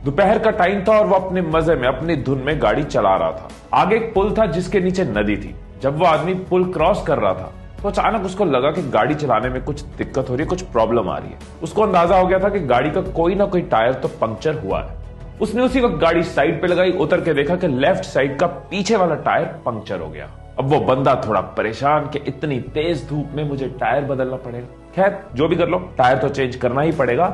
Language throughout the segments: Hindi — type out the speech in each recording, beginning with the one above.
दोपहर का टाइम था और वो अपने मजे में अपनी धुन में गाड़ी चला रहा था। आगे एक पुल था जिसके नीचे नदी थी। जब वो आदमी पुल क्रॉस कर रहा था तो अचानक उसको लगा कि गाड़ी चलाने में कुछ दिक्कत हो रही है, कुछ प्रॉब्लम आ रही है। उसको अंदाजा हो गया था कि गाड़ी का कोई ना कोई टायर तो पंक्चर हुआ है। उसने उसी वक्त गाड़ी साइड पे लगाई, उतर के देखा कि लेफ्ट साइड का पीछे वाला टायर पंक्चर हो गया। अब वो बंदा थोड़ा परेशान कि इतनी तेज धूप में मुझे टायर बदलना पड़ेगा। खैर जो भी कर लो, टायर तो चेंज करना ही पड़ेगा।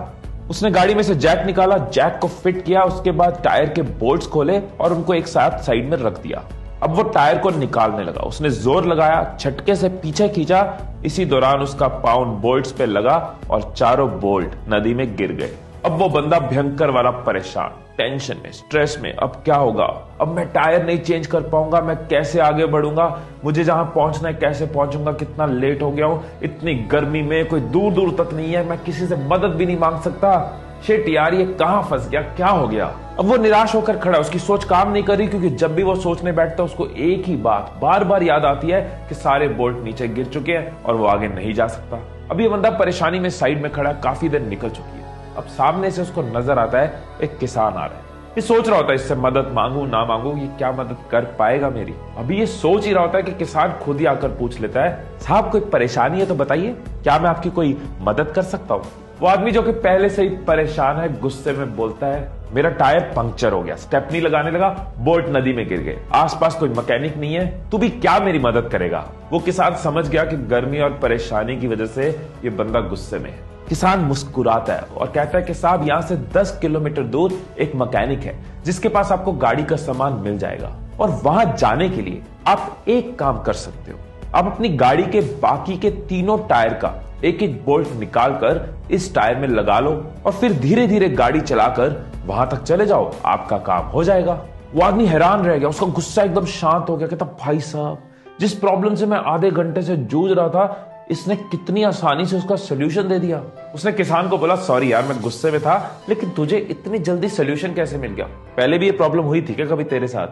उसने गाड़ी में से जैक निकाला, जैक को फिट किया, उसके बाद टायर के बोल्ट्स खोले और उनको एक साथ साइड में रख दिया। अब वो टायर को निकालने लगा। उसने जोर लगाया, झटके से पीछे खींचा। इसी दौरान उसका पाँव बोल्ट्स पे लगा और चारों बोल्ट नदी में गिर गए। अब वो बंदा भयंकर वाला परेशान, टेंशन में, स्ट्रेस में। अब क्या होगा? अब मैं टायर नहीं चेंज कर पाऊंगा, मैं कैसे आगे बढ़ूंगा, मुझे जहां पहुंचना है कैसे पहुंचूंगा, कितना लेट हो गया हूं, इतनी गर्मी में कोई दूर दूर तक नहीं है, मैं किसी से मदद भी नहीं मांग सकता। शिट यार, ये कहां फंस गया, क्या हो गया? अब वो निराश होकर खड़ा, उसकी सोच काम नहीं कर रही, क्योंकि जब भी वो सोचने बैठता है उसको एक ही बात बार बार याद आती है कि सारे बोल्ट नीचे गिर चुके हैं और वो आगे नहीं जा सकता। अब ये बंदा परेशानी में साइड में खड़ा, काफी देर निकल चुकी है। अब सामने से उसको नजर आता है एक किसान आ रहा है। ये सोच रहा होता है इससे मदद मांगू ना मांगू, ये क्या मदद कर पाएगा मेरी। अभी ये सोच ही रहा होता है कि किसान खुद ही आकर पूछ लेता है, साहब कोई परेशानी है तो बताइए, क्या मैं आपकी कोई मदद कर सकता हूँ? वो आदमी जो कि पहले से ही परेशान है, गुस्से में बोलता है, मेरा टायर पंक्चर हो गया, स्टेपनी लगाने लगा, बोल्ट नदी में गिर गए, आसपास कोई मैकेनिक नहीं है, तू भी क्या मेरी मदद करेगा? वो किसान समझ गया कि गर्मी और परेशानी की वजह से ये बंदा गुस्से में है। किसान मुस्कुराता है और कहता है कि साहब यहाँ से 10 किलोमीटर दूर एक मैकेनिक है जिसके पास आपको गाड़ी का सामान मिल जाएगा, और वहां जाने के लिए आप एक काम कर सकते हो, आप अपनी गाड़ी के बाकी के तीनों टायर का एक एक बोल्ट निकालकर इस टायर में लगा लो और फिर धीरे धीरे गाड़ी चलाकर वहां तक चले जाओ, आपका काम हो जाएगा। वो आदमी हैरान रह गया, उसका गुस्सा एकदम शांत हो गया। कहता, भाई साहब, जिस प्रॉब्लम से मैं आधे घंटे से जूझ रहा था, इसने कितनी आसानी से उसका सोल्यूशन दे दिया। उसने किसान को बोला, सॉरी यार, मैं गुस्से में था, लेकिन तुझे इतनी जल्दी सोल्यूशन कैसे मिल गया? पहले भी ये प्रॉब्लम हुई थी क्या कभी तेरे साथ?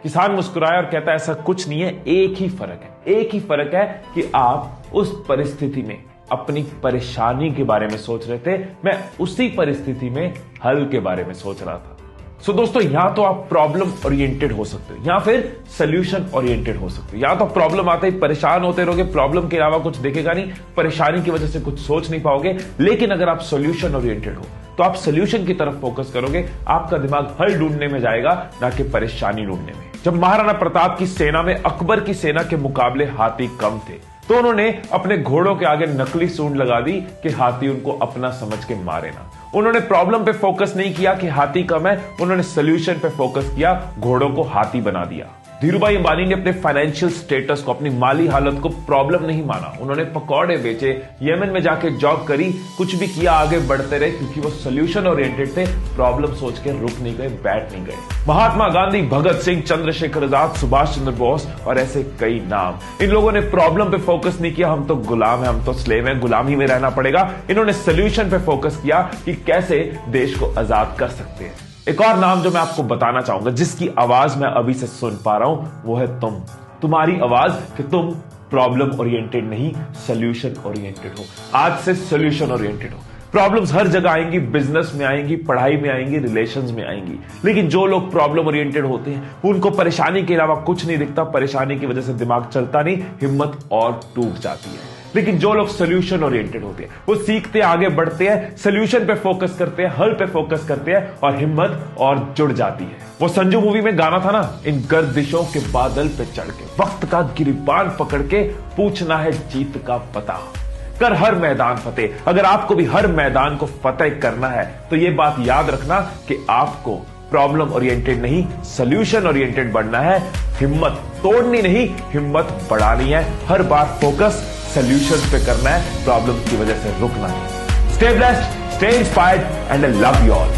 किसान मुस्कुराया और कहता है, ऐसा कुछ नहीं है, एक ही फर्क है, एक ही फर्क है कि आप उस परिस्थिति में अपनी परेशानी के बारे में सोच रहे थे, मैं उसी परिस्थिति में हल के बारे में सोच रहा था। सो दोस्तों, यहां तो आप प्रॉब्लम ओरिएंटेड हो सकते हो या फिर सोल्यूशन ओरिएंटेड हो सकते हो। या तो प्रॉब्लम आते ही परेशान होते रहोगे, प्रॉब्लम के अलावा कुछ देखेगा नहीं, परेशानी की वजह से कुछ सोच नहीं पाओगे। लेकिन अगर आप सोल्यूशन ओरिएंटेड हो तो आप सोल्यूशन की तरफ फोकस करोगे, आपका दिमाग हल ढूंढने में जाएगा, ना कि परेशानी ढूंढने में। जब महाराणा प्रताप की सेना में अकबर की सेना के मुकाबले हाथी कम थे, तो उन्होंने अपने घोड़ों के आगे नकली सूंड लगा दी कि हाथी उनको अपना समझ के मारे ना। उन्होंने प्रॉब्लम पे फोकस नहीं किया कि हाथी कम है, उन्होंने सोल्यूशन पे फोकस किया, घोड़ों को हाथी बना दिया। धीरूभाई अंबानी ने अपने फाइनेंशियल स्टेटस को, अपनी माली हालत को प्रॉब्लम नहीं माना। उन्होंने पकौड़े बेचे, यमन में जाके जॉब करी, कुछ भी किया, आगे बढ़ते रहे, क्योंकि वो सोल्यूशन ओरिएंटेड थे, प्रॉब्लम सोच के रुक नहीं गए, बैठ नहीं गए। महात्मा गांधी, भगत सिंह, चंद्रशेखर आजाद, सुभाष चंद्र बोस और ऐसे कई नाम, इन लोगों ने प्रॉब्लम पे फोकस नहीं किया, हम तो गुलाम है, हम तो स्लेव हैं, गुलामी में रहना पड़ेगा। इन्होंने सोल्यूशन पे फोकस किया कि कैसे देश को आजाद कर सकते हैं। एक और नाम जो मैं आपको बताना चाहूंगा, जिसकी आवाज मैं अभी से सुन पा रहा हूं, वो है तुम। तुम्हारी आवाज कि तुम प्रॉब्लम ओरिएंटेड नहीं, सोल्यूशन ओरिएंटेड हो। आज से सोल्यूशन ओरिएंटेड हो। प्रॉब्लम्स हर जगह आएंगी, बिजनेस में आएंगी, पढ़ाई में आएंगी, रिलेशंस में आएंगी, लेकिन जो लोग प्रॉब्लम ओरिएंटेड होते हैं उनको परेशानी के अलावा कुछ नहीं दिखता, परेशानी की वजह से दिमाग चलता नहीं, हिम्मत और टूट जाती है। लेकिन जो लोग सोल्यूशन ओरिएंटेड होते हैं, वो सीखते हैं, आगे बढ़ते हैं, सोल्यूशन पे फोकस करते हैं, हल पे फोकस करते हैं, और हिम्मत और जुड़ जाती है। वो संजू मूवी में गाना था ना, इन गर्दिशों के बादल पे चढ़ के, वक्त का गिरिबान पकड़ के, पूछना है जीत का पता, कर हर मैदान फतेह। अगर आपको भी हर मैदान को फतेह करना है तो ये बात याद रखना कि आपको प्रॉब्लम ओरिएंटेड नहीं, सोल्यूशन ओरिएंटेड बनना है। हिम्मत तोड़नी नहीं, हिम्मत बढ़ानी है। हर बार फोकस सोल्यूशन पे करना है, प्रॉब्लम की वजह से रुकना नहीं। Stay blessed, stay inspired and I love you all.